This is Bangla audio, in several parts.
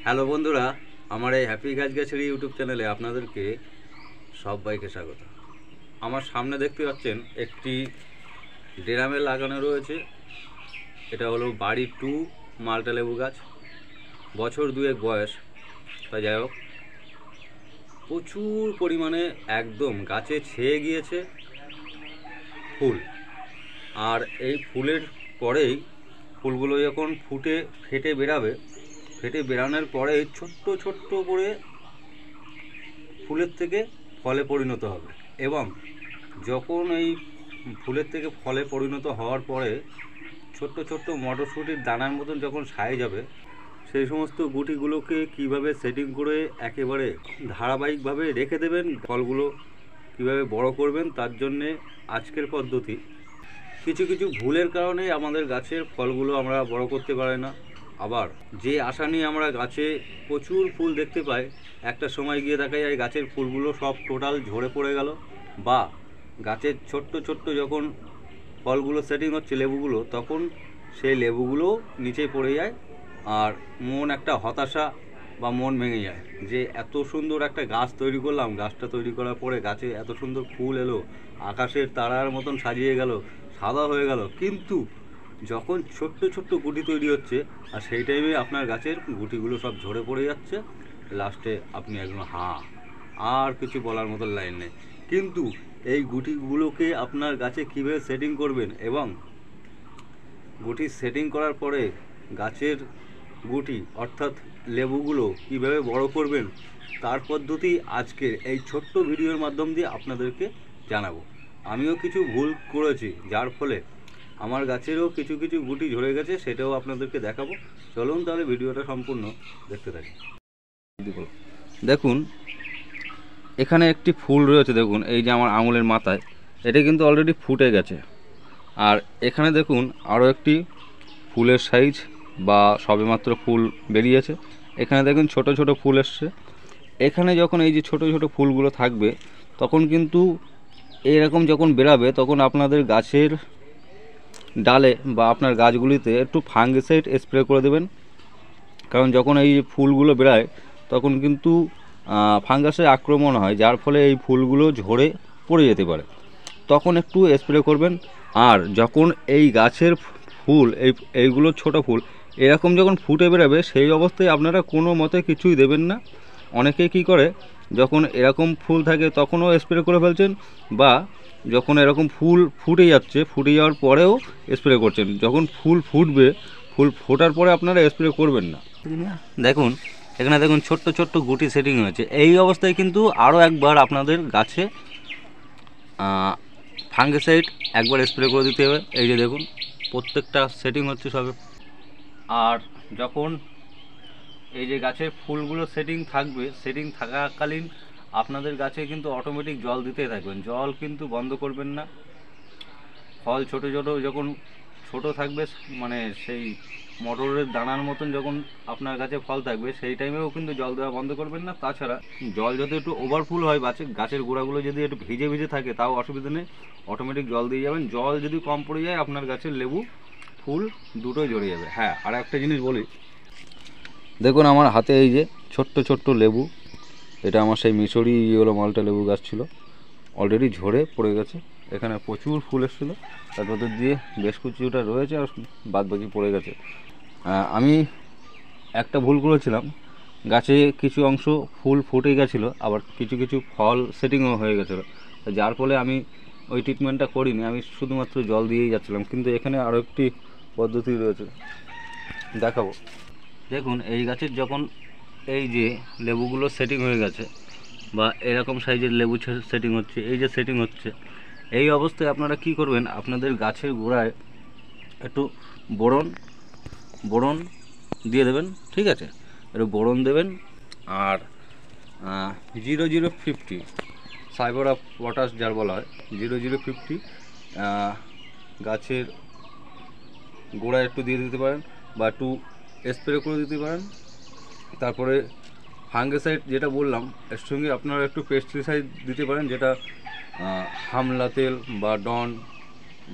হ্যালো বন্ধুরা, আমার এই হ্যাপি গাছগাছালি ইউটিউব চ্যানেলে আপনাদেরকে সবাইকে স্বাগত। আমার সামনে দেখতে পাচ্ছেন একটি ড্রামে লাগানো রয়েছে। এটা হলো বাড়ি 2 মাল্টা লেবু গাছ। বছর দুয়েক বয়স। তাই যাই হোক, প্রচুর পরিমাণে একদম গাছে ছেয়ে গিয়েছে ফুল। আর এই ফুলের পরেই ফুলগুলো যখন ফেটে বেরাবে, ফেটে বেরানোর পরে ছোট্ট ছোট্ট করে ফুলের থেকে ফলে পরিণত হবে। এবং যখন এই ফুলের থেকে ফলে পরিণত হওয়ার পরে ছোট্ট ছোট্ট মটরশুঁটির দানার মতন যখন সাইজ হবে, সেই সমস্ত গুটিগুলোকে কিভাবে সেটিং করে একেবারে ধারাবাহিকভাবে রেখে দেবেন, ফলগুলো কিভাবে বড় করবেন, তার জন্যে আজকের পদ্ধতি। কিছু কিছু ভুলের কারণে আমাদের গাছের ফলগুলো আমরা বড় করতে পারি না। আবার যে আশা নিয়ে আমরা গাছে প্রচুর ফুল দেখতে পাই, একটা সময় গিয়ে দেখা যায় গাছের ফুলগুলো সব টোটাল ঝরে পড়ে গেল, বা গাছের ছোট্ট ছোট্ট যখন ফলগুলো সেটিং হচ্ছে লেবুগুলো, তখন সেই লেবুগুলো নিচে পড়ে যায়। আর মন একটা হতাশা বা মন ভেঙে যায় যে এত সুন্দর একটা গাছ তৈরি করলাম, গাছটা তৈরি করার পরে গাছে এত সুন্দর ফুল এলো, আকাশের তারার মতন সাজিয়ে গেল, সাদা হয়ে গেল, কিন্তু যখন ছোট্ট ছোট্ট গুটি তৈরি হচ্ছে আর সেই টাইমে আপনার গাছের গুটিগুলো সব ঝরে পড়ে যাচ্ছে, লাস্টে আপনি একদম আর কিছু বলার মতো লাইন নেই। কিন্তু এই গুটিগুলোকে আপনার গাছে কীভাবে সেটিং করবেন এবং গুটি সেটিং করার পরে গাছের গুটি অর্থাৎ লেবুগুলো কীভাবে বড় করবেন, তার পদ্ধতি আজকের এই ছোট্ট ভিডিওর মাধ্যম দিয়ে আপনাদেরকে জানাবো। আমিও কিছু ভুল করেছি, যার ফলে আমার গাছেরও কিছু কিছু গুটি ঝরে গেছে, সেটাও আপনাদেরকে দেখাবো। চলুন তাহলে ভিডিওটা সম্পূর্ণ দেখতে থাকি। দেখুন, এখানে একটি ফুল রয়েছে, দেখুন এই যে আমার আঙুলের মাথায়, এটা কিন্তু অলরেডি ফুটে গেছে। আর এখানে দেখুন আরও একটি ফুলের সাইজ বা সবেমাত্র ফুল বেরিয়েছে। এখানে দেখুন ছোট ছোট ফুল এসছে। এখানে যখন এই যে ছোট ছোট ফুলগুলো থাকবে, তখন কিন্তু এরকম যখন বেরাবে, তখন আপনাদের গাছের ডালে বা আপনার গাছগুলিতে একটু ফাঙ্গিসাইড স্প্রে করে দেবেন। কারণ যখন এই ফুলগুলো বেরায়, তখন কিন্তু ফাঙ্গাসের আক্রমণ হয়, যার ফলে এই ফুলগুলো ঝরে পড়ে যেতে পারে, তখন একটু স্প্রে করবেন। আর যখন এই গাছের ফুল এইগুলো ছোট ফুল এরকম যখন ফুটে বেরাবে, সেই অবস্থায় আপনারা কোনো মতে কিছুই দেবেন না। অনেকে কি করে, যখন এরকম ফুল থাকে তখনও স্প্রে করে ফেলছেন, বা যখন এরকম ফুল ফুটে যাচ্ছে, ফুটে যাওয়ার পরেও স্প্রে করছেন। যখন ফুল ফুটবে, ফুল ফোটার পরে আপনারা স্প্রে করবেন না। দেখুন এখানে দেখুন ছোট্ট ছোট্ট গুটি সেটিং হয়েছে। এই অবস্থায় কিন্তু আরও একবার আপনাদের গাছে ফাঙ্গিসাইড একবার স্প্রে করে দিতে হবে। এই যে দেখুন প্রত্যেকটা সেটিং হচ্ছে সবে। আর যখন এই যে গাছের ফুলগুলো সেটিং থাকবে, সেটিং থাকাকালীন আপনাদের গাছে কিন্তু অটোমেটিক জল দিতে থাকবেন, জল কিন্তু বন্ধ করবেন না। ফল ছোট ছোট যখন ছোট থাকবে, মানে সেই মটরের দানার মতন যখন আপনার গাছে ফল থাকবে, সেই টাইমেও কিন্তু জল দেওয়া বন্ধ করবেন না। তাছাড়া জল যদি একটু ওভারফুল হয়, গাছের গোড়াগুলো যদি একটু ভিজে ভিজে থাকে, তাও অসুবিধা নেই, অটোমেটিক জল দিয়ে যাবেন। জল যদি কম পড়ে যায়, আপনার গাছের লেবু ফুল দুটোই ঝরে যাবে। হ্যাঁ, আর একটা জিনিস বলি, দেখুন আমার হাতে এই যে ছোট্ট ছোট্ট লেবু, এটা আমার সেই মিশরি হলো মালটা লেবু গাছ ছিল, অলরেডি ঝরে পড়ে গেছে। এখানে প্রচুর ফুল এসেছিলো, তার মধ্যে দিয়ে বেশ কিছুটা রয়েছে আর বাদ বাকি পড়ে গেছে। আমি একটা ভুল করেছিলাম, গাছে কিছু অংশ ফুল ফুটে গেছিলো, আবার কিছু কিছু ফল সেটিংও হয়ে গেছিলো, যার ফলে আমি ওই ট্রিটমেন্টটা করিনি, আমি শুধুমাত্র জল দিয়েই যাচ্ছিলাম। কিন্তু এখানে আরও একটি পদ্ধতি রয়েছে, দেখাবো। দেখুন এই গাছের যখন এই যে লেবুগুলো সেটিং হয়ে গেছে, বা এরকম সাইজের লেবু সেটিং হচ্ছে, এই যে সেটিং হচ্ছে, এই অবস্থায় আপনারা কি করবেন, আপনাদের গাছের গোড়ায় একটু বোরন দিয়ে দেবেন। ঠিক আছে, একটু বোরন দেবেন। আর 0050 সাইবার অফ পটাশ যার বলা হয়, 0050 গাছের গোড়ায় একটু দিয়ে দিতে পারেন, বা একটু স্প্রে করে দিতে পারেন। তারপরে ফাঙ্গিসাইড যেটা বললাম, এর সঙ্গে আপনারা একটু পেস্টিসাইড দিতে পারেন, যেটা হামলা তেল বা ডন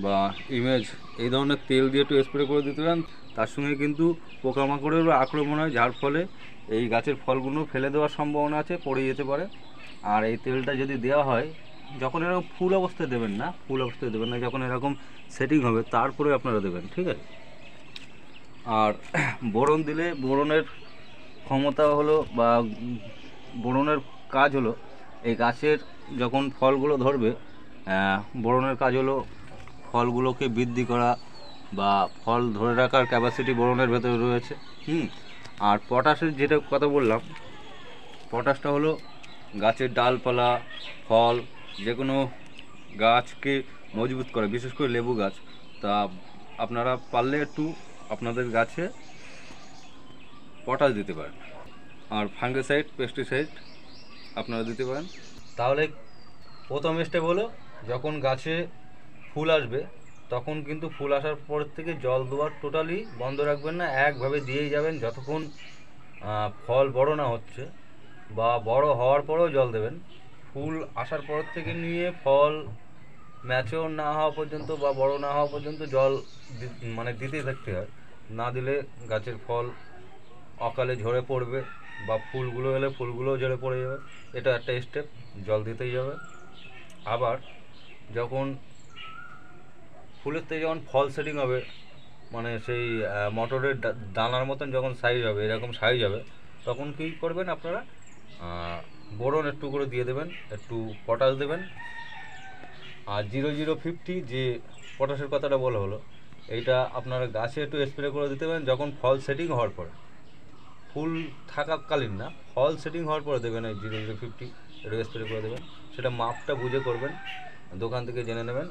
বা ইমেজ, এই ধরনের তেল দিয়ে একটু স্প্রে করে দিতে পারেন। তার সঙ্গে কিন্তু পোকামাকড়েরও আক্রমণ হয়, যার ফলে এই গাছের ফলগুলো ফেলে দেওয়ার সম্ভাবনা আছে, পড়ে যেতে পারে। আর এই তেলটা যদি দেওয়া হয় যখন এরকম ফুল অবস্থায় দেবেন না, যখন এরকম সেটিং হবে তারপরে আপনারা দেবেন, ঠিক আছে। আর বোরন দিলে বোরনের ক্ষমতা হলো বা বোরনের কাজ হলো এই গাছের যখন ফলগুলো ধরবে, বোরনের কাজ হলো ফলগুলোকে বৃদ্ধি করা বা ফল ধরে রাখার ক্যাপাসিটি বোরনের ভেতরে রয়েছে। আর পটাশের যেটা কথা বললাম, পটাশটা হলো গাছের ডালপালা, ফল, যে কোনো গাছকে মজবুত করে, বিশেষ করে লেবু গাছ। তা আপনারা পারলে একটু আপনাদের গাছে পটাশ দিতে পারেন। আর ফাঙ্গিসাইড, পেস্টিসাইড আপনারা দিতে পারেন। তাহলে প্রথম স্টেপ হলো যখন গাছে ফুল আসবে তখন কিন্তু ফুল আসার পর থেকে জল দেওয়ার টোটালি বন্ধ রাখবেন না, একভাবে দিয়েই যাবেন যতক্ষণ ফল বড় না হচ্ছে, বা বড় হওয়ার পরেও জল দেবেন। ফুল আসার পর থেকে নিয়ে ফল ম্যাচিওর না হওয়া পর্যন্ত বা বড় না হওয়া পর্যন্ত জল মানে দিতেই থাকতে হয়। না দিলে গাছের ফল অকালে ঝরে পড়বে, বা ফুলগুলো এলে ফুলগুলোও ঝরে পড়ে যাবে। এটা একটা স্টেপ, জল দিতেই যাবে। আবার যখন ফুলের থেকে যখন ফল সেটিং হবে, মানে সেই মটরের দানার মতন যখন সাইজ হবে, এরকম সাইজ হবে, তখন কী করবেন আপনারা, বোরন একটু করে দিয়ে দেবেন, একটু পটাশ দেবেন। আর 0050 যে পটাশের কথাটা বলা হলো, এইটা আপনারা গাছে একটু স্প্রে করে দিতে পারেন যখন ফল সেটিং হওয়ার পরে, ফুল থাকাকালীন না, ফল সেটিং হওয়ার পরে দেবেন। এই 0050 একটু স্প্রে করে দেবেন, সেটা মাপটা বুঝে করবেন, দোকান থেকে জেনে নেবেন।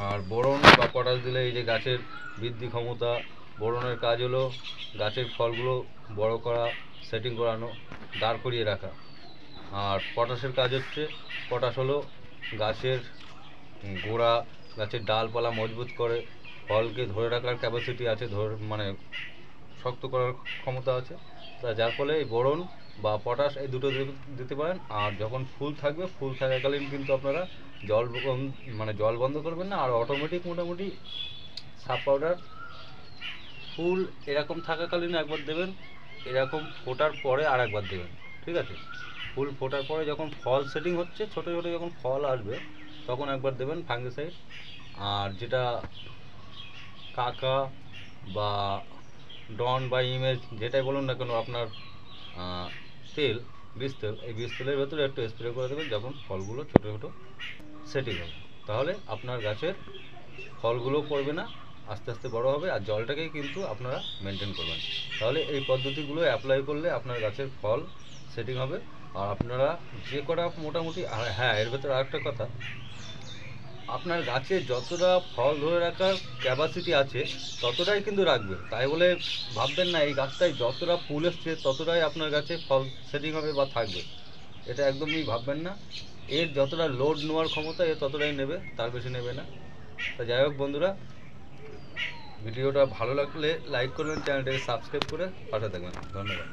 আর বোরন বা পটাশ দিলে এই যে গাছের বৃদ্ধি ক্ষমতা, বোরনের কাজ হলো গাছের ফলগুলো বড় করা, সেটিং করানো, দাঁড় করিয়ে রাখা। আর পটাশের কাজ হচ্ছে, পটাশ হলো গাছের গোড়া, গাছের ডালপালা মজবুত করে, ফলকে ধরে রাখার ক্যাপাসিটি আছে, মানে শক্ত করার ক্ষমতা আছে। তা যার ফলে এই বোরন বা পটাশ এই দুটো দিতে পারেন। আর যখন ফুল থাকবে, ফুল থাকাকালীন কিন্তু আপনারা জল বন্ধ করবেন না, আর অটোমেটিক মোটামুটি সাব পাউডার ফুল এরকম থাকাকালীন একবার দেবেন, এরকম ফোটার পরে আর একবার দেবেন, ঠিক আছে। ফুল ফোটার পরে যখন ফল সেটিং হচ্ছে, ছোটো ছোটো যখন ফল আসবে তখন একবার দেবেন ফাঙ্গিসাইড। আর যেটা কাকা বা ডন বা ইমেজ যেটাই বলুন না কেন, আপনার তেল, বীজ তেল, এই বীজ তেলের ভেতরে একটু স্প্রে করে দেবেন যখন ফলগুলো ছোটো ছোটো সেটিং হবে। তাহলে আপনার গাছের ফলগুলো পড়বে না, আস্তে আস্তে বড় হবে। আর জলটাকেই কিন্তু আপনারা মেনটেন করবেন। তাহলে এই পদ্ধতিগুলো অ্যাপ্লাই করলে আপনার গাছের ফল সেটিং হবে। আর আপনারা যে কটা মোটামুটি, হ্যাঁ এর ভেতরে আরেকটা কথা, আপনার গাছে যতটা ফল ধরে রাখার ক্যাপাসিটি আছে ততটাই কিন্তু রাখবে। তাই বলে ভাববেন না এই গাছটায় যতটা ফুল এসছে ততটাই আপনার গাছে ফল সেটিং হবে বা থাকবে, এটা একদমই ভাববেন না। এর যতটা লোড নেওয়ার ক্ষমতা এর ততটাই নেবে, তার বেশি নেবে না। তা যাই হোক বন্ধুরা, ভিডিওটা ভালো লাগলে লাইক করবেন, চ্যানেলটাকে সাবস্ক্রাইব করে পাশে থাকবেন। ধন্যবাদ।